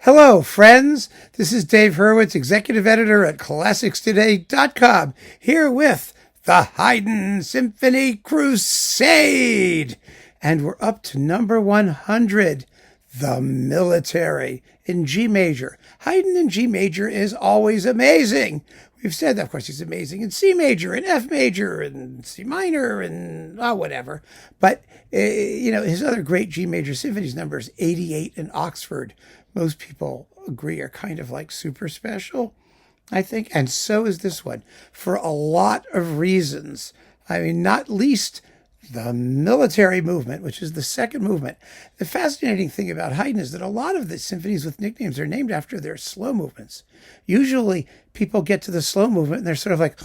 Hello, friends. This is Dave Hurwitz, executive editor at ClassicsToday.com, here with the Haydn Symphony Crusade. And we're up to number 100, the Military, in G major. Haydn in G major is always amazing. We've said that, of course, he's amazing in C major and F major and C minor and whatever. But, his other great G major symphonies, numbers 88 and Oxford, most people agree are kind of like super special, I think. And so is this one for a lot of reasons. I mean, not least the military movement, which is the second movement. The fascinating thing about Haydn is that a lot of the symphonies with nicknames are named after their slow movements. Usually people get to the slow movement and they're sort of like,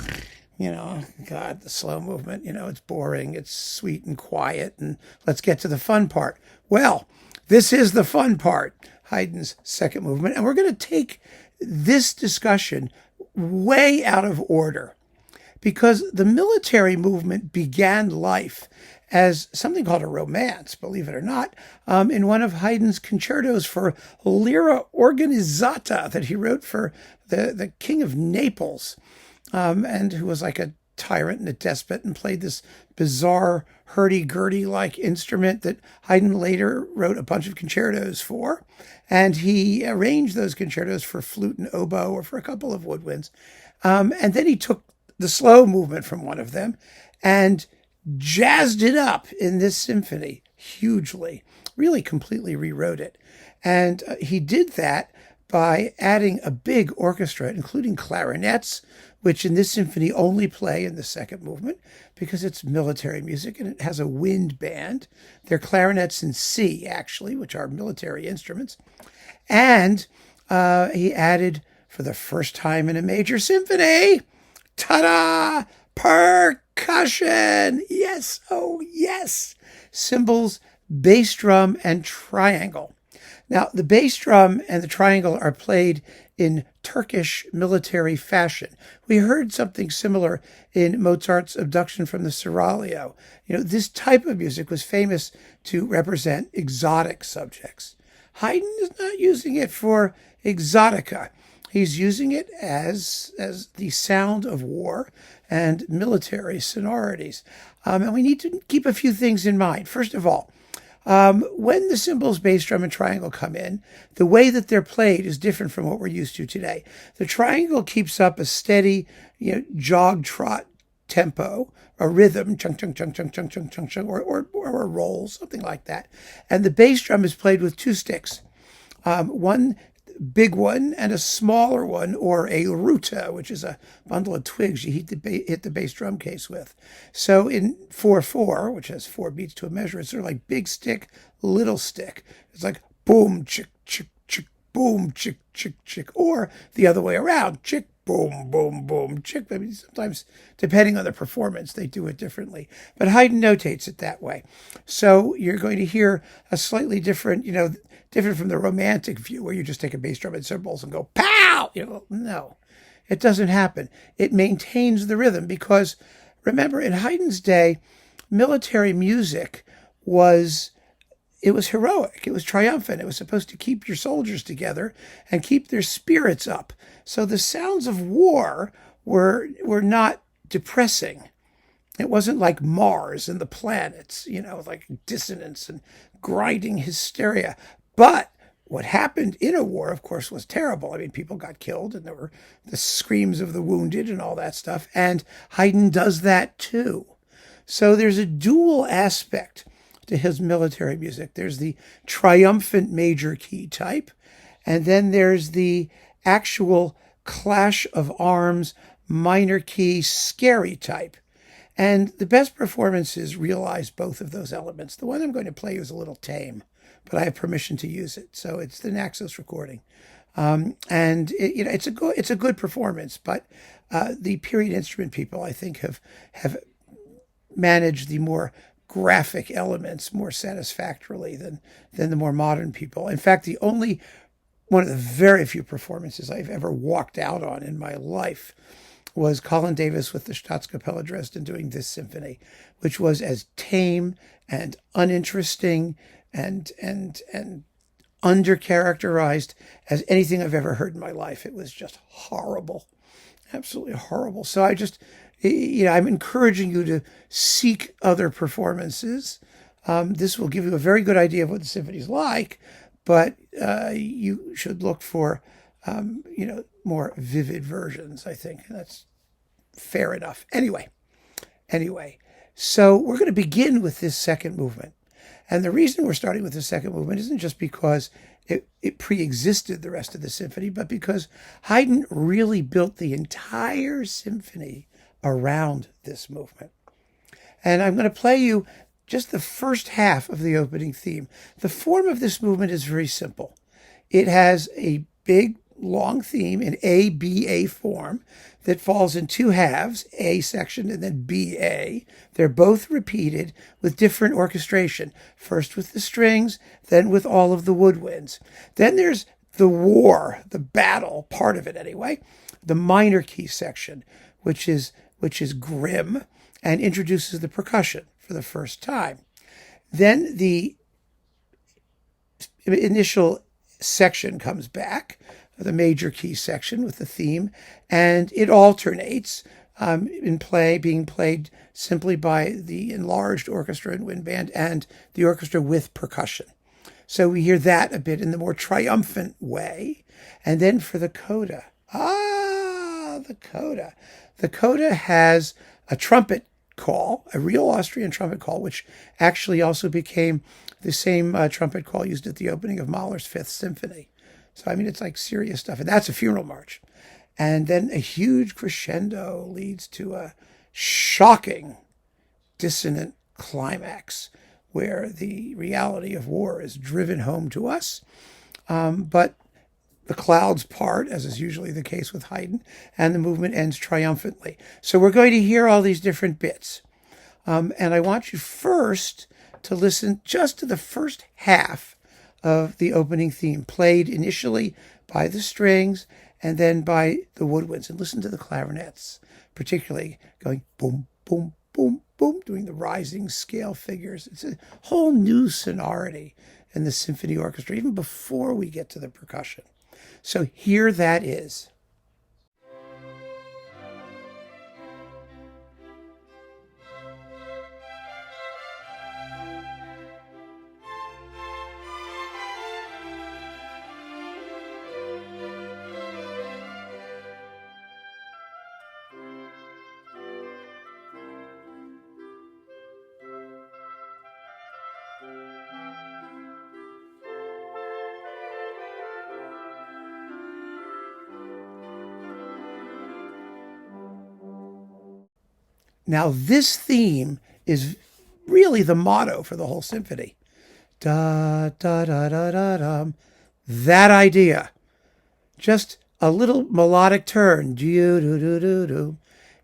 God, the slow movement, it's boring, it's sweet and quiet, and let's get to the fun part. Well, this is the fun part, Haydn's second movement, and we're going to take this discussion way out of order, because the military movement began life as something called a romance, believe it or not, in one of Haydn's concertos for Lira Organizzata that he wrote for the King of Naples, and who was like a tyrant and a despot and played this bizarre hurdy-gurdy-like instrument that Haydn later wrote a bunch of concertos for. And he arranged those concertos for flute and oboe or for a couple of woodwinds. And then he took the slow movement from one of them and jazzed it up in this symphony hugely, really completely rewrote it. And he did that by adding a big orchestra, including clarinets, which in this symphony only play in the second movement because it's military music and it has a wind band. They're clarinets in C, actually, which are military instruments. And he added, for the first time in a major symphony, ta-da, percussion. Yes, oh yes. Cymbals, bass drum, and triangle. Now, the bass drum and the triangle are played in Turkish military fashion. We heard something similar in Mozart's Abduction from the Seraglio. This type of music was famous to represent exotic subjects. Haydn is not using it for exotica. He's using it as the sound of war and military sonorities. And we need to keep a few things in mind. First of all, when the cymbals, bass drum, and triangle come in, the way that they're played is different from what we're used to today. The triangle keeps up a steady, jog trot tempo, a rhythm, chung chung chung chung chung chung chung chung, or a roll, something like that. And the bass drum is played with two sticks, one big one and a smaller one, or a ruta, which is a bundle of twigs you hit the bass drum case with. So in 4/4, which has 4 beats to a measure, it's sort of like big stick, little stick. It's like boom, chick, chick, chick, boom, chick, chick, chick, or the other way around, chick, boom, boom, boom, chick. I mean, sometimes, depending on the performance, they do it differently. But Haydn notates it that way. So you're going to hear a slightly different, different from the romantic view where you just take a bass drum and cymbals and go, pow! No, it doesn't happen. It maintains the rhythm because, remember, in Haydn's day, military music was heroic. It was triumphant. It was supposed to keep your soldiers together and keep their spirits up. So the sounds of war were not depressing. It wasn't like Mars and the planets, like dissonance and grinding hysteria. But what happened in a war, of course, was terrible. I mean, people got killed and there were the screams of the wounded and all that stuff. And Haydn does that too. So there's a dual aspect to his military music. There's the triumphant major key type, and then there's the actual clash of arms, minor key, scary type. And the best performances realize both of those elements. The one I'm going to play is a little tame, but I have permission to use it. So it's the Naxos recording. It's a good performance, but the period instrument people, I think, have managed the more graphic elements more satisfactorily than the more modern people. In fact, one of the very few performances I've ever walked out on in my life was Colin Davis with the Staatskapelle Dresden doing this symphony, which was as tame and uninteresting and undercharacterized as anything I've ever heard in my life. It was just horrible, absolutely horrible. So I'm encouraging you to seek other performances. This will give you a very good idea of what the symphony's like, but you should look for, more vivid versions, I think. That's fair enough. Anyway, so we're going to begin with this second movement. And the reason we're starting with the second movement isn't just because it pre-existed the rest of the symphony, but because Haydn really built the entire symphony around this movement. And I'm going to play you just the first half of the opening theme. The form of this movement is very simple. It has a big, long theme in A-B-A form that falls in two halves, A section and then B-A. They're both repeated with different orchestration, first with the strings, then with all of the woodwinds. Then there's the war, the battle part of it anyway, the minor key section, which is grim and introduces the percussion for the first time. Then the initial section comes back, the major key section with the theme, and it alternates being played simply by the enlarged orchestra and wind band and the orchestra with percussion. So we hear that a bit in the more triumphant way. And then for the coda, the coda. The coda has a trumpet call, a real Austrian trumpet call, which actually also became the same trumpet call used at the opening of Mahler's Fifth Symphony. So, it's like serious stuff. And that's a funeral march. And then a huge crescendo leads to a shocking, dissonant climax where the reality of war is driven home to us. But the clouds part, as is usually the case with Haydn, and the movement ends triumphantly. So we're going to hear all these different bits. And I want you first to listen just to the first half of the opening theme, played initially by the strings and then by the woodwinds. And listen to the clarinets, particularly going boom, boom, boom, boom, doing the rising scale figures. It's a whole new sonority in the symphony orchestra, even before we get to the percussion. So here that is. Now, this theme is really the motto for the whole symphony. Da, da, da, da, da, da. That idea. Just a little melodic turn, do, do, do, do, do,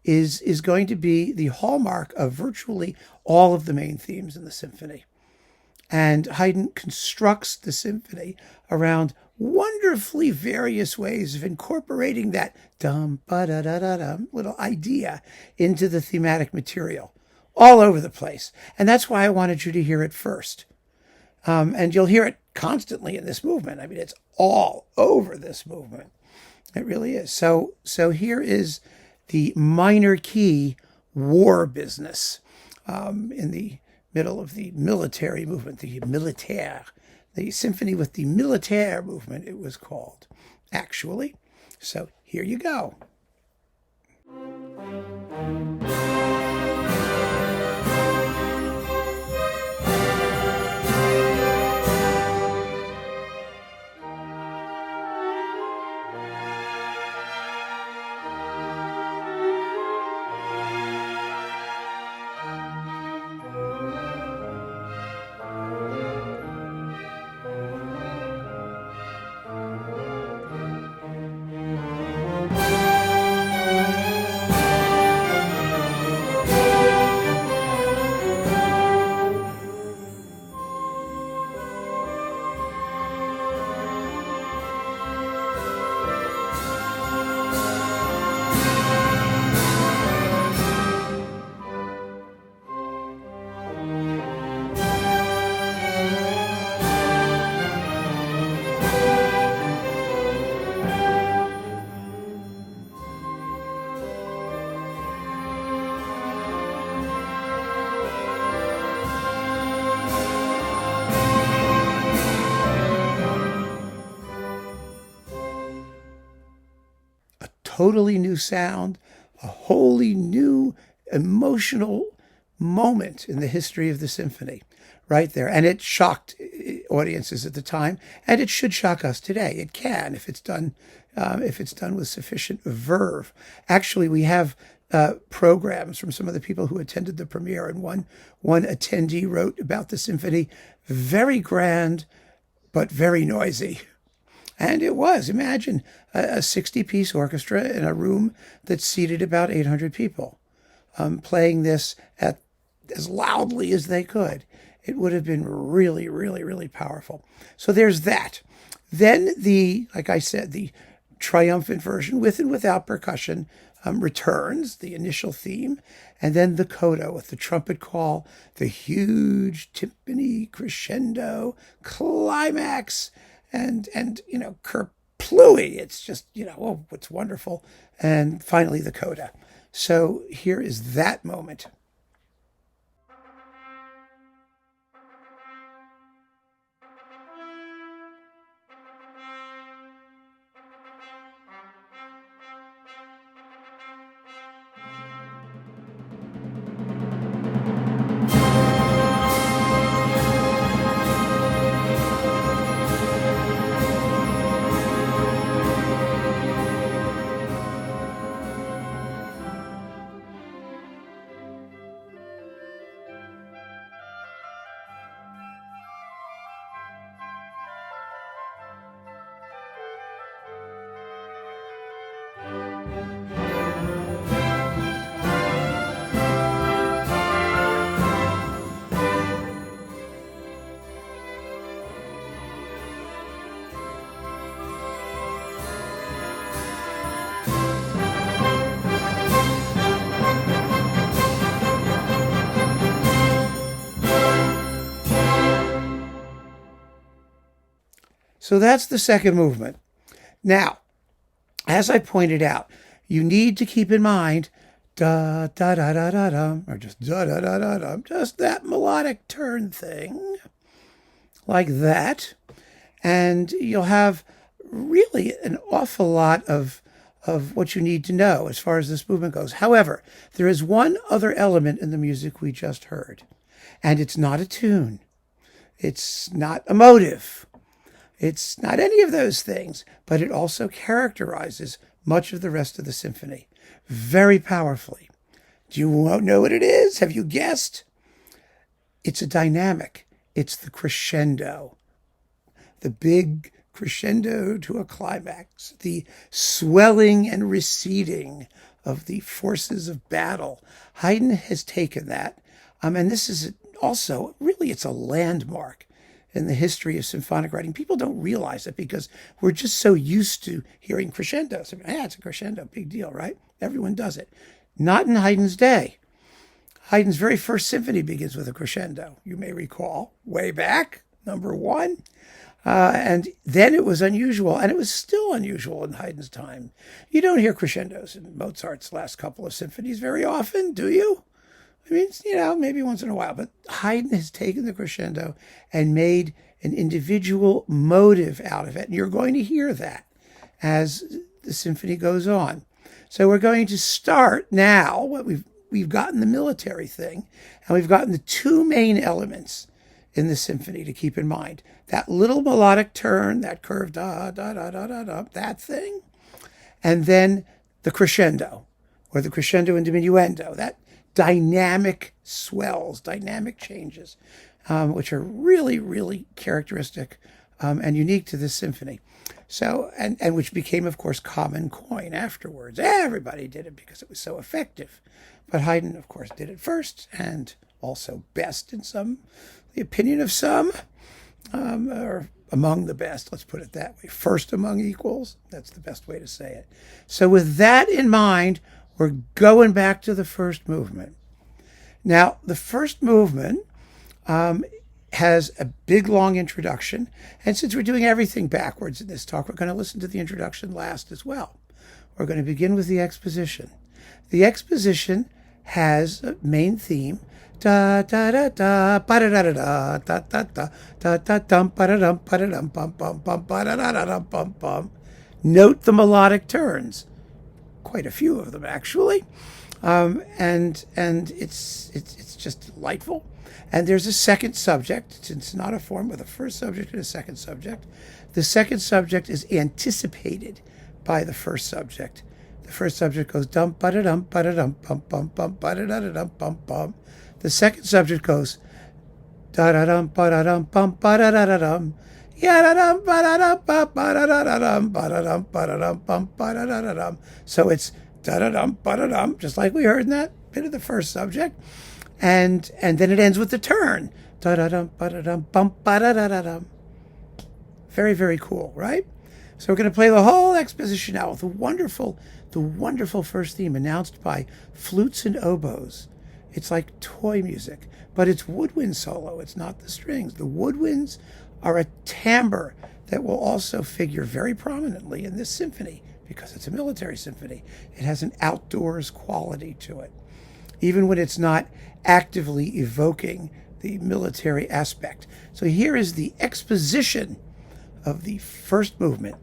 is going to be the hallmark of virtually all of the main themes in the symphony. And Haydn constructs the symphony around wonderfully various ways of incorporating that dum ba da da da dum little idea into the thematic material, all over the place. And that's why I wanted you to hear it first. And you'll hear it constantly in this movement. It's all over this movement. It really is. So here is the minor key war business in the middle of the military movement, the militaire. The symphony with the militaire movement, it was called, actually. So here you go. totally new sound, a wholly new emotional moment in the history of the symphony right there. And it shocked audiences at the time, and it should shock us today. It can, if it's done with sufficient verve. Actually, we have programs from some of the people who attended the premiere, and one attendee wrote about the symphony, very grand, but very noisy. And it was. Imagine a 60-piece orchestra in a room that seated about 800 people, playing this as loudly as they could. It would have been really, really, really powerful. So there's that. Then like I said, the triumphant version with and without percussion returns, the initial theme, and then the coda with the trumpet call, the huge timpani crescendo climax, and kerplooey. It's just, oh, it's wonderful. And finally the coda. So here is that moment. So that's the second movement. Now, as I pointed out, you need to keep in mind da da da da da da, or just da da da da da, just that melodic turn thing, like that, and you'll have really an awful lot of what you need to know as far as this movement goes. However, there is one other element in the music we just heard, and it's not a tune. It's not a motive. It's not any of those things, but it also characterizes much of the rest of the symphony very powerfully. Do you know what it is? Have you guessed? It's a dynamic. It's the crescendo. The big crescendo to a climax. The swelling and receding of the forces of battle. Haydn has taken that. And this is also, really, it's a landmark in the history of symphonic writing. People don't realize it because we're just so used to hearing crescendos. It's a crescendo, big deal, right? Everyone does it. Not in Haydn's day. Haydn's very first symphony begins with a crescendo, you may recall, way back, number 1. And then it was unusual, and it was still unusual in Haydn's time. You don't hear crescendos in Mozart's last couple of symphonies very often, do you? I mean, maybe once in a while, but Haydn has taken the crescendo and made an individual motive out of it. And you're going to hear that as the symphony goes on. So we're going to start now. What we've gotten the military thing, and we've gotten the two main elements in the symphony to keep in mind. That little melodic turn, that curve, da, da, da, da, da, da, that thing. And then the crescendo, or the crescendo and diminuendo, that dynamic swells, dynamic changes, which are really, really characteristic and unique to this symphony. So, and which became, of course, common coin afterwards. Everybody did it because it was so effective. But Haydn, of course, did it first, and also best in the opinion of some, or among the best, let's put it that way. First among equals, that's the best way to say it. So with that in mind, we're going back to the first movement. Now, the first movement has a big, long introduction. And since we're doing everything backwards in this talk, we're going to listen to the introduction last as well. We're going to begin with the exposition. The exposition has a main theme. Da da da da ba da da da da da da da da dum ba da dum bum bum bum ba da da da dum bum bum. Note the melodic turns. quite a few of them actually, and it's just delightful. And there's a second subject. It's not a form with a first subject and a second subject. The second subject is anticipated by the first subject. The first subject goes dum ba da dum ba da dum bum bum bum ba da da dum bum bum. The second subject goes da da dum ba da dum bum ba da da dum. Ya da dum ba da dum ba da da dum ba da dum ba da dum bum ba da da dum. So it's da da dum ba da dum, just like we heard in that bit of the first subject, and then it ends with the turn. Da da dum ba da dum bum ba da da dum. Very, very cool, right? So we're going to play the whole exposition now with the wonderful first theme announced by flutes and oboes. It's like toy music, but it's woodwind solo. It's not the strings. The woodwinds are a timbre that will also figure very prominently in this symphony because it's a military symphony. It has an outdoors quality to it, even when it's not actively evoking the military aspect. So here is the exposition of the first movement.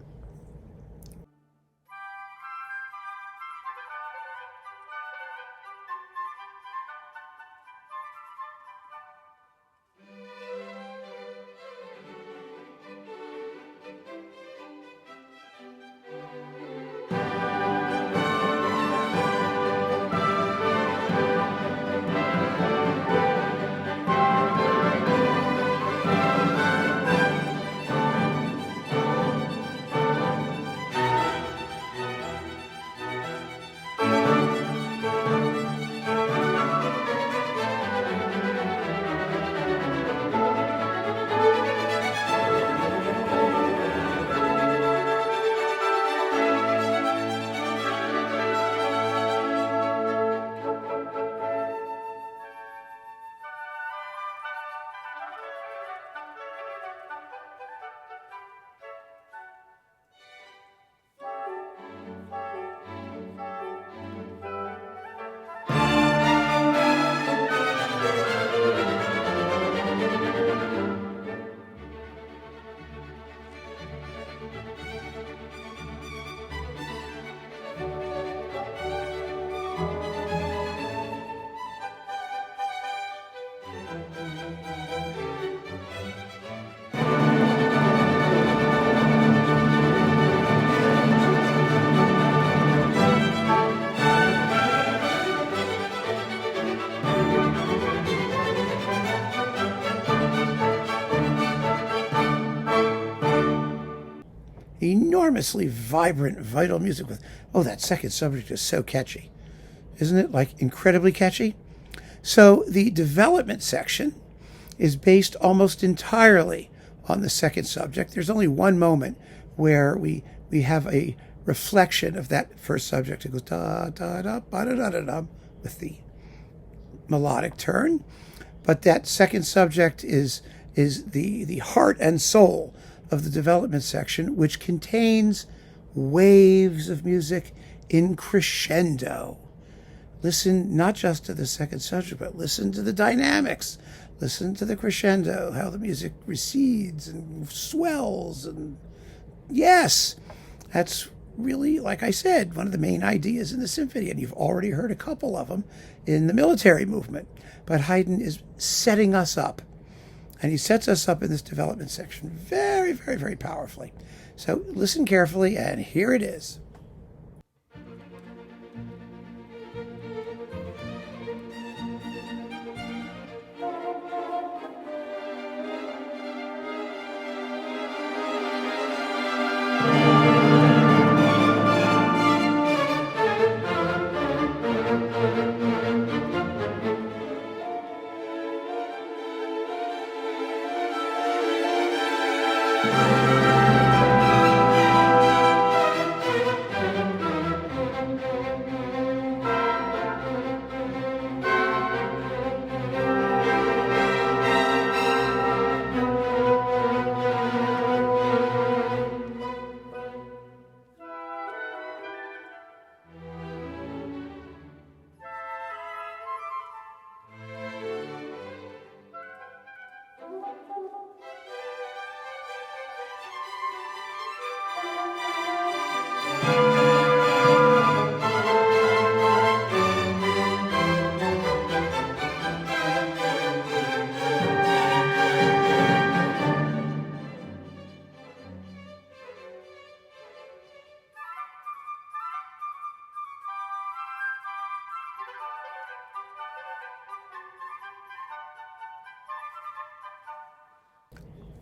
Enormously vibrant, vital music with, that second subject is so catchy. Isn't it? Like incredibly catchy. So the development section is based almost entirely on the second subject. There's only one moment where we have a reflection of that first subject. It goes da da da ba da da da da with the melodic turn. But that second subject is the heart and soul of the development section, which contains waves of music in crescendo. Listen not just to the second subject, but listen to the dynamics. Listen to the crescendo, how the music recedes and swells. And yes, that's really, like I said, one of the main ideas in the symphony. And you've already heard a couple of them in the military movement. But Haydn is setting us up. And he sets us up in this development section very, very, very powerfully. So listen carefully, and here it is.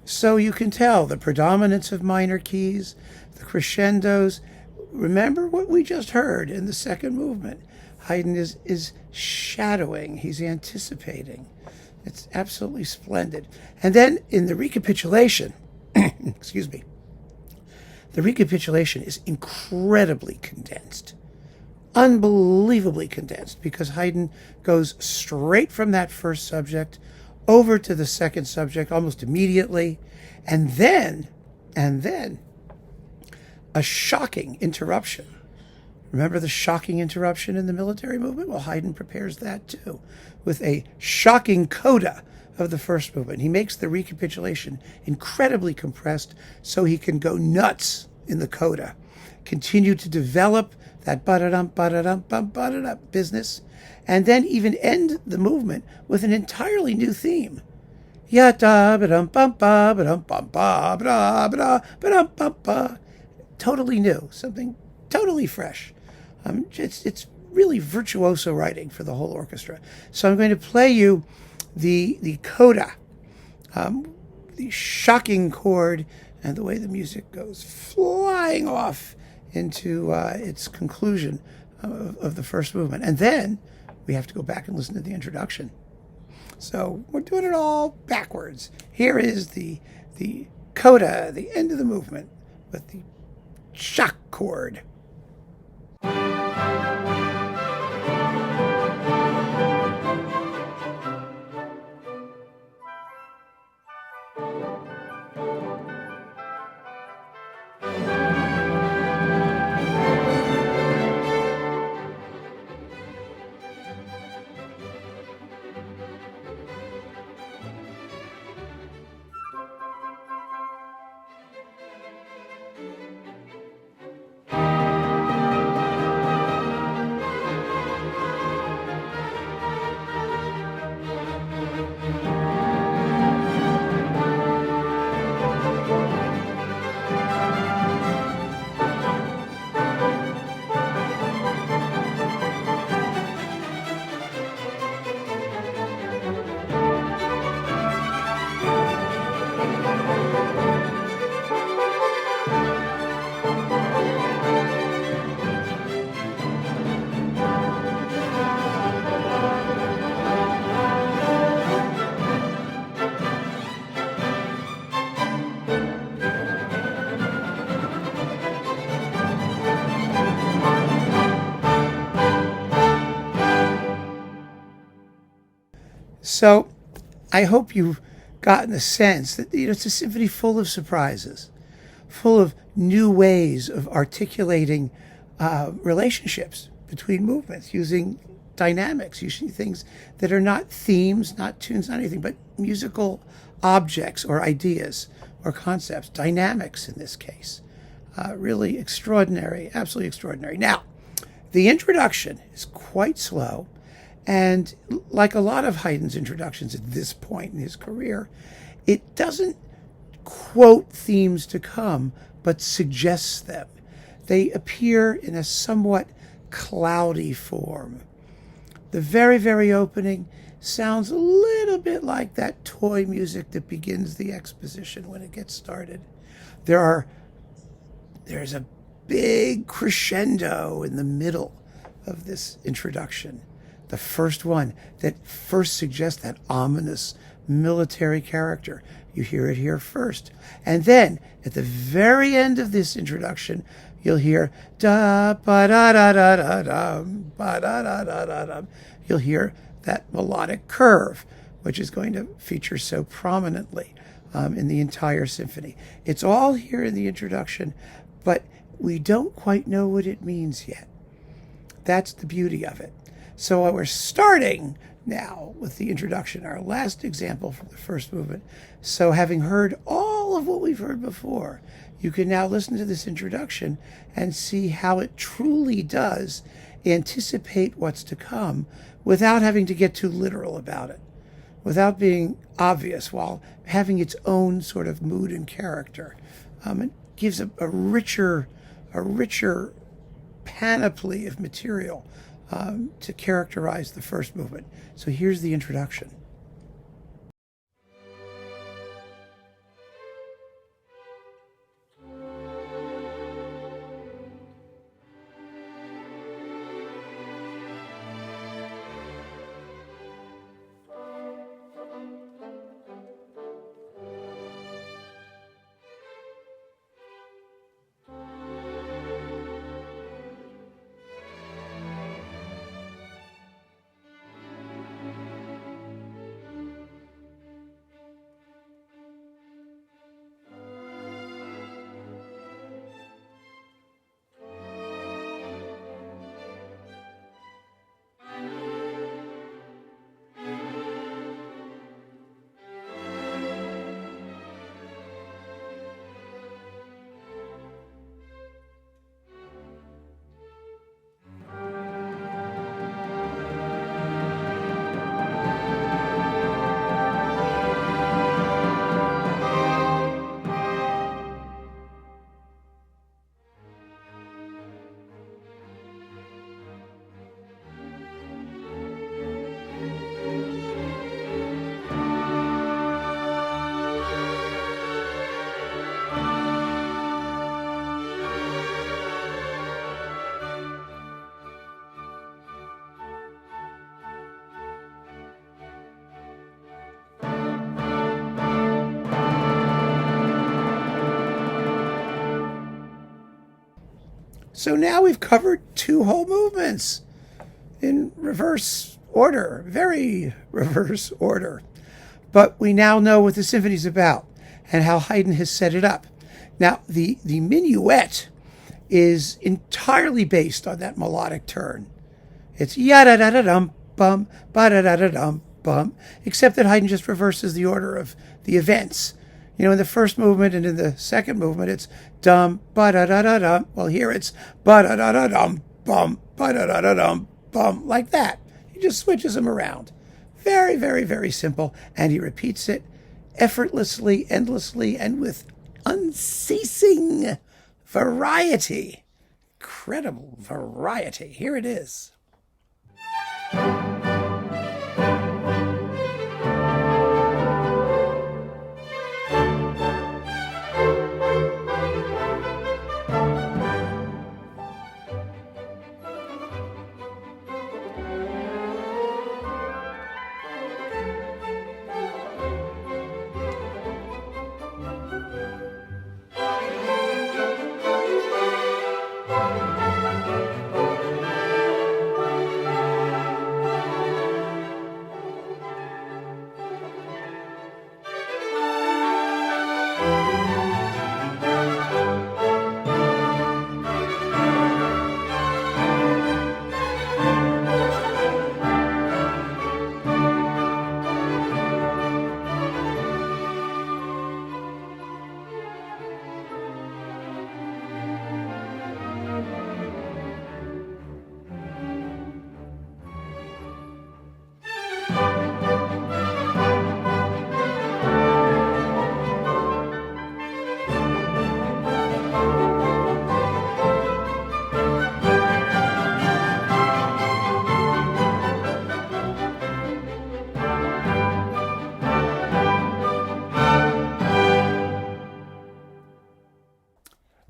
So you can tell the predominance of minor keys, the crescendos. Remember what we just heard in the second movement. Haydn is shadowing, he's anticipating. It's absolutely splendid. And then in the recapitulation, excuse me, the recapitulation is incredibly condensed, unbelievably condensed, because Haydn goes straight from that first subject over to the second subject almost immediately, and then a shocking interruption. Remember the shocking interruption in the military movement? Well, Haydn prepares that too, with a shocking coda of the first movement. He makes the recapitulation incredibly compressed so he can go nuts in the coda, continue to develop that ba-da-dum, ba-da-dum, ba-da-dum business, and then even end the movement with an entirely new theme. Ya-da-ba-dum-bum-ba-ba-dum-bum-ba-ba-da-ba-da-ba-dum-bum-ba. Totally new, something totally fresh. It's really virtuoso writing for the whole orchestra. So I'm going to play you the coda, the shocking chord, and the way the music goes flying off into its conclusion of the first movement. And then we have to go back and listen to the introduction. So we're doing it all backwards. Here is the coda, the end of the movement, with the shock chord. So I hope you've gotten a sense that it's a symphony full of surprises, full of new ways of articulating relationships between movements, using dynamics, using things that are not themes, not tunes, not anything, but musical objects or ideas or concepts, dynamics in this case. Really extraordinary, absolutely extraordinary. Now, the introduction is quite slow. And like a lot of Haydn's introductions at this point in his career, it doesn't quote themes to come, but suggests them. They appear in a somewhat cloudy form. The very, very opening sounds a little bit like that toy music that begins the exposition when it gets started. There's a big crescendo in the middle of this introduction. The first one that first suggests that ominous military character. You hear it here first. And then at the very end of this introduction, you'll hear da ba da da da da da ba da da da da da. You'll hear that melodic curve, which is going to feature so prominently in the entire symphony. It's all here in the introduction, but we don't quite know what it means yet. That's the beauty of it. So we're starting now with the introduction, our last example from the first movement. So having heard all of what we've heard before, you can now listen to this introduction and see how it truly does anticipate what's to come without having to get too literal about it, without being obvious, while having its own sort of mood and character. It gives a richer panoply of material to characterize the first movement. So here's the introduction. So now we've covered 2 whole movements in reverse order, very reverse order. But we now know what the symphony's about and how Haydn has set it up. Now, the minuet is entirely based on that melodic turn. It's ya-da-da-da-dum, bum, ba-da-da-da-dum, bum, except that Haydn just reverses the order of the events. You know, in the first movement and in the second movement, it's dum, ba-da-da-da-dum. Well, here it's ba-da-da-da-dum, bum, ba-da-da-da-dum, bum, like that. He just switches them around. Very, very, very simple. And he repeats it effortlessly, endlessly, and with unceasing variety. Incredible variety. Here it is.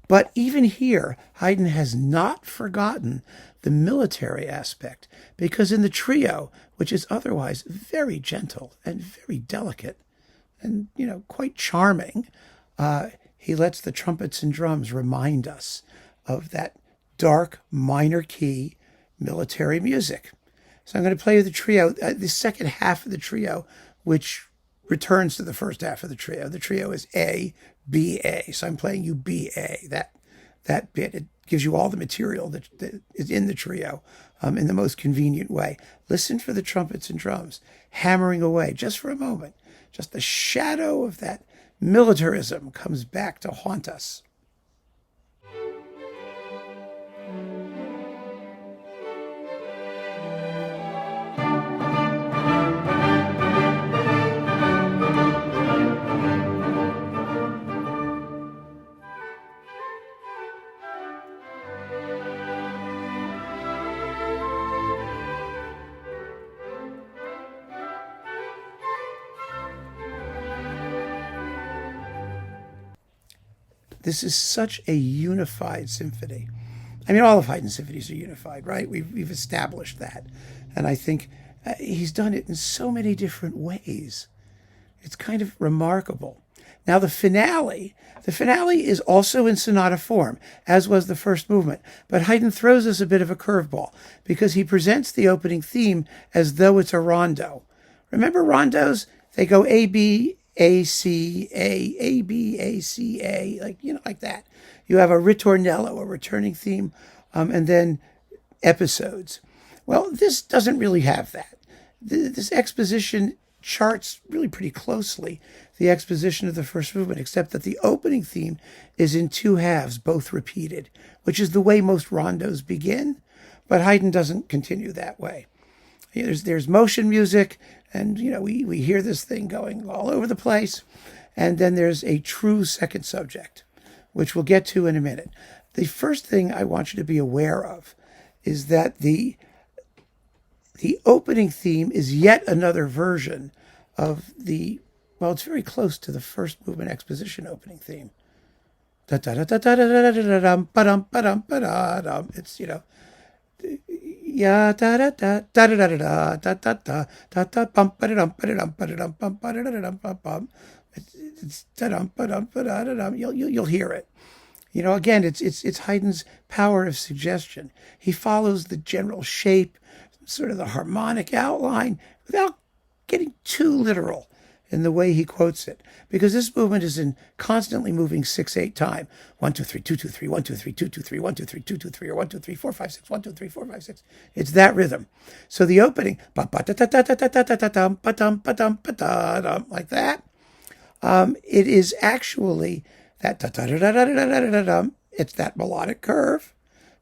But even here, Haydn has not forgotten the military aspect, because in the trio, which is otherwise very gentle and very delicate and, quite charming, he lets the trumpets and drums remind us of that dark minor key military music. So I'm going to play you the trio, the second half of the trio, which returns to the first half of the trio. The trio is A, B, A. So I'm playing you B, A, that bit. It gives you all the material that is in the trio in the most convenient way. Listen for the trumpets and drums hammering away just for a moment. Just the shadow of that militarism comes back to haunt us. This is such a unified symphony. I mean, all of Haydn's symphonies are unified, right? We've established that. And I think he's done it in so many different ways. It's kind of remarkable. Now, the finale is also in sonata form, as was the first movement. But Haydn throws us a bit of a curveball because he presents the opening theme as though it's a rondo. Remember rondos? They go A, B, A, C, A, B, A, C, A, like that. You have a ritornello, a returning theme, and then episodes. Well, this doesn't really have that. This exposition charts really pretty closely the exposition of the first movement, except that the opening theme is in 2 halves, both repeated, which is the way most rondos begin, but Haydn doesn't continue that way. There's motion music, and we hear this thing going all over the place, and then there's a true second subject, which we'll get to in a minute. The first thing I want you to be aware of is that the opening theme is yet another version of it's very close to the first movement exposition opening theme. It's ya da da da da da da da da da da da da bum ba da dum ba da dum ba da dum bum ba da dum bum bum. It's da dum ba dum ba da dum. You'll hear it. Again, it's Haydn's power of suggestion. He follows the general shape, sort of the harmonic outline, without getting too literal in the way he quotes it, because this movement is in constantly moving 6/8 time. 1 2 3 2 2 3 1 2 3 2 2 3 1 2 3 2 2 3 or 1 2 3 4 5 6 1 2 3 4 5 6. It's that rhythm. So the opening like that. It is actually that it's that melodic curve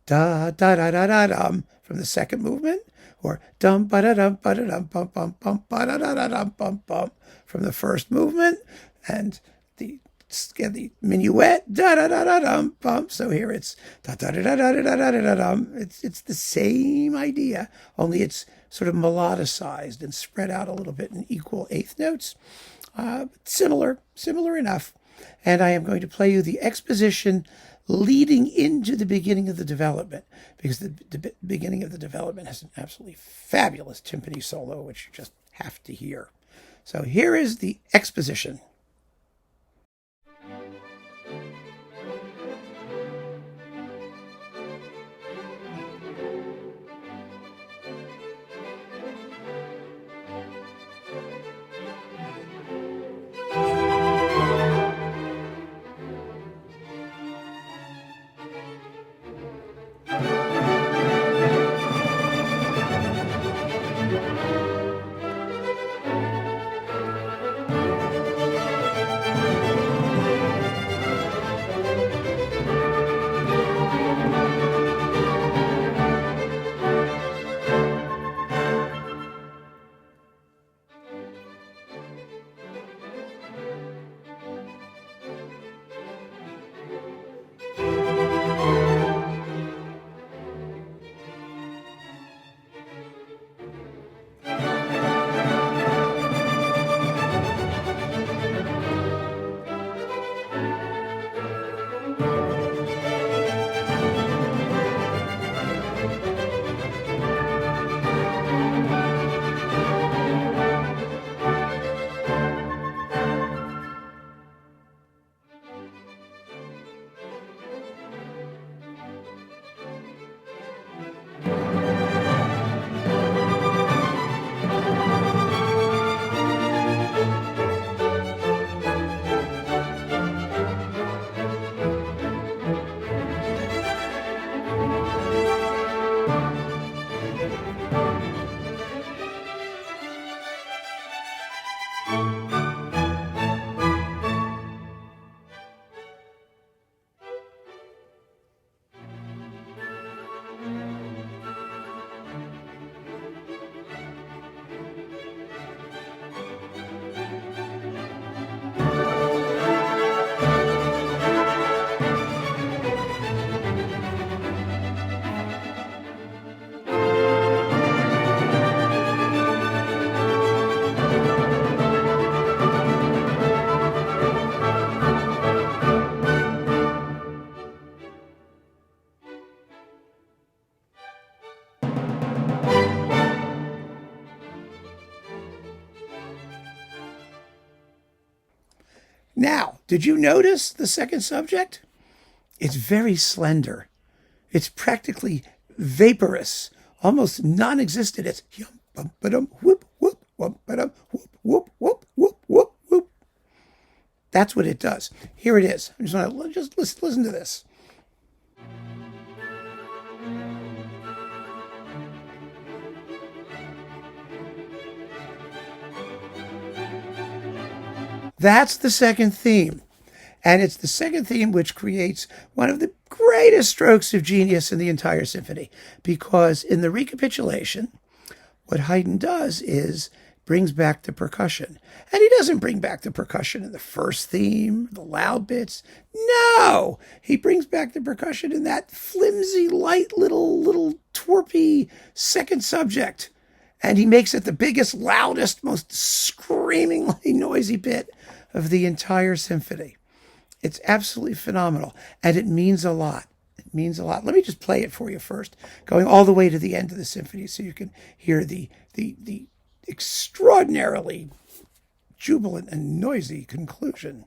da da da da da dum from the second movement, or dum ba da dum ba da dum bum bum bum ba da da da dum bum bum from the first movement, and the minuet da da da da dum bum. So here it's da da da da da da da da dum. It's the same idea, only it's sort of melodicized and spread out a little bit in equal eighth notes. Similar enough. And I am going to play you the exposition leading into the beginning of the development, because the beginning of the development has an absolutely fabulous timpani solo, which you just have to hear. So here is the exposition. Now, did you notice the second subject? It's very slender. It's practically vaporous, almost non-existent. It's yum bum ba-dum whoop whoop whoop ba-dum whoop whoop whoop whoop whoop whoop. That's what it does. Here it is. I just want to listen to this. That's the second theme. And it's the second theme which creates one of the greatest strokes of genius in the entire symphony. Because in the recapitulation, what Haydn does is brings back the percussion. And he doesn't bring back the percussion in the first theme, the loud bits. No! He brings back the percussion in that flimsy, light, little twerpy second subject. And he makes it the biggest, loudest, most screamingly noisy bit of the entire symphony. It's absolutely phenomenal, and it means a lot. It means a lot. Let me just play it for you first, going all the way to the end of the symphony so you can hear the extraordinarily jubilant and noisy conclusion.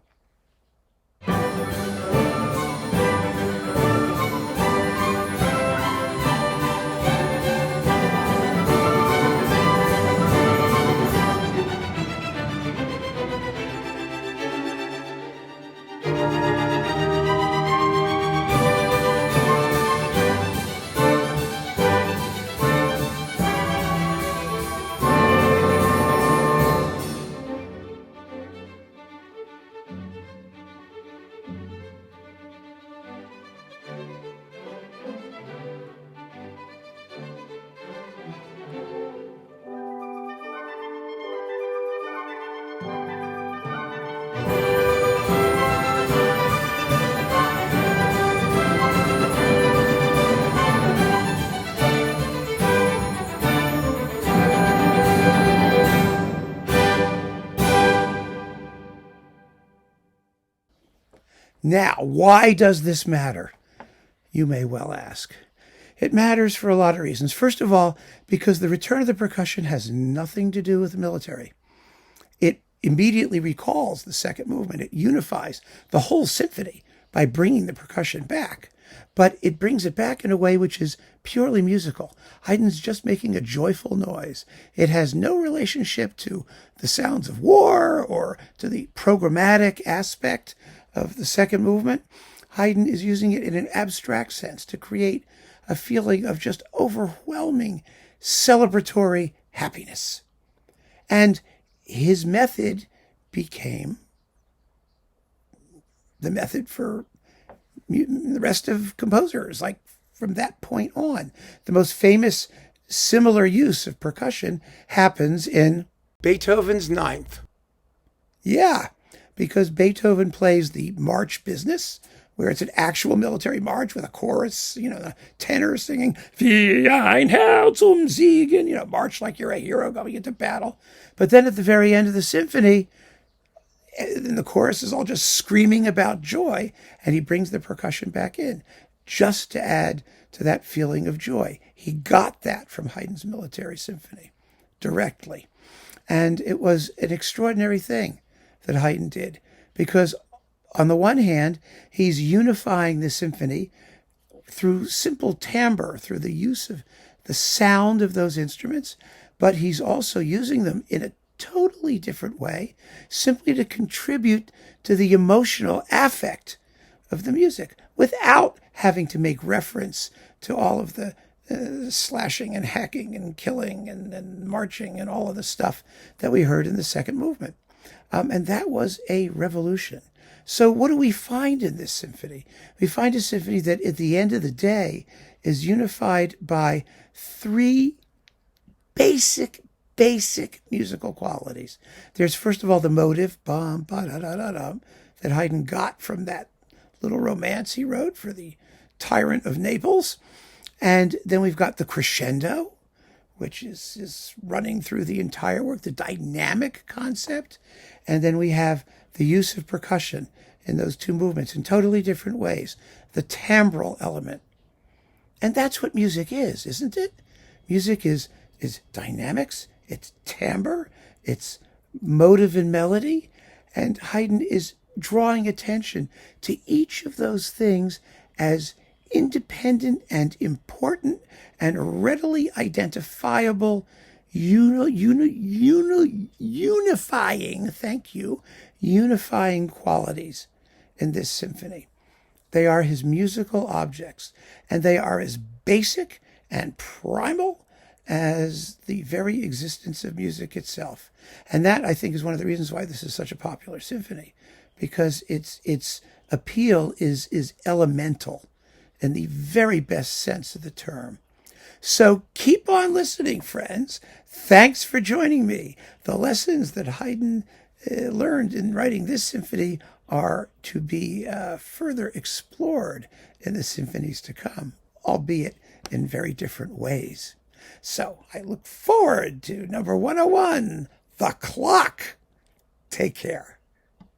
Now, why does this matter? You may well ask. It matters for a lot of reasons. First of all, because the return of the percussion has nothing to do with the military. It immediately recalls the second movement. It unifies the whole symphony by bringing the percussion back. But it brings it back in a way which is purely musical. Haydn's just making a joyful noise. It has no relationship to the sounds of war or to the programmatic aspect of the second movement. Haydn is using it in an abstract sense to create a feeling of just overwhelming celebratory happiness. And his method became the method for the rest of composers, like from that point on. The most famous similar use of percussion happens in Beethoven's Ninth. Yeah, because Beethoven plays the march business, where it's an actual military march with a chorus, the tenor singing, Wie ein Herr zum Siegen, march like you're a hero going into battle. But then at the very end of the symphony, and the chorus is all just screaming about joy, and he brings the percussion back in just to add to that feeling of joy. He got that from Haydn's military symphony directly. And it was an extraordinary thing that Haydn did, because on the one hand, he's unifying the symphony through simple timbre, through the use of the sound of those instruments, but he's also using them in a totally different way, simply to contribute to the emotional affect of the music without having to make reference to all of the slashing and hacking and killing and marching and all of the stuff that we heard in the second movement. And that was a revolution. So what do we find in this symphony? We find a symphony that at the end of the day is unified by three basic musical qualities. There's first of all the motive, bum, ba da da da da, that Haydn got from that little romance he wrote for the Tyrant of Naples. And then we've got the crescendo, which is running through the entire work, the dynamic concept. And then we have the use of percussion in those two movements in totally different ways, the timbral element. And that's what music is, isn't it? Music is dynamics, it's timbre, it's motive and melody. And Haydn is drawing attention to each of those things as independent and important and readily identifiable unifying qualities in this symphony. They are his musical objects, and they are as basic and primal as the very existence of music itself. And that, I think, is one of the reasons why this is such a popular symphony, because its appeal is elemental in the very best sense of the term. So keep on listening, friends. Thanks for joining me. The lessons that Haydn learned in writing this symphony are to be further explored in the symphonies to come, albeit in very different ways. So I look forward to number 101, The Clock. Take care.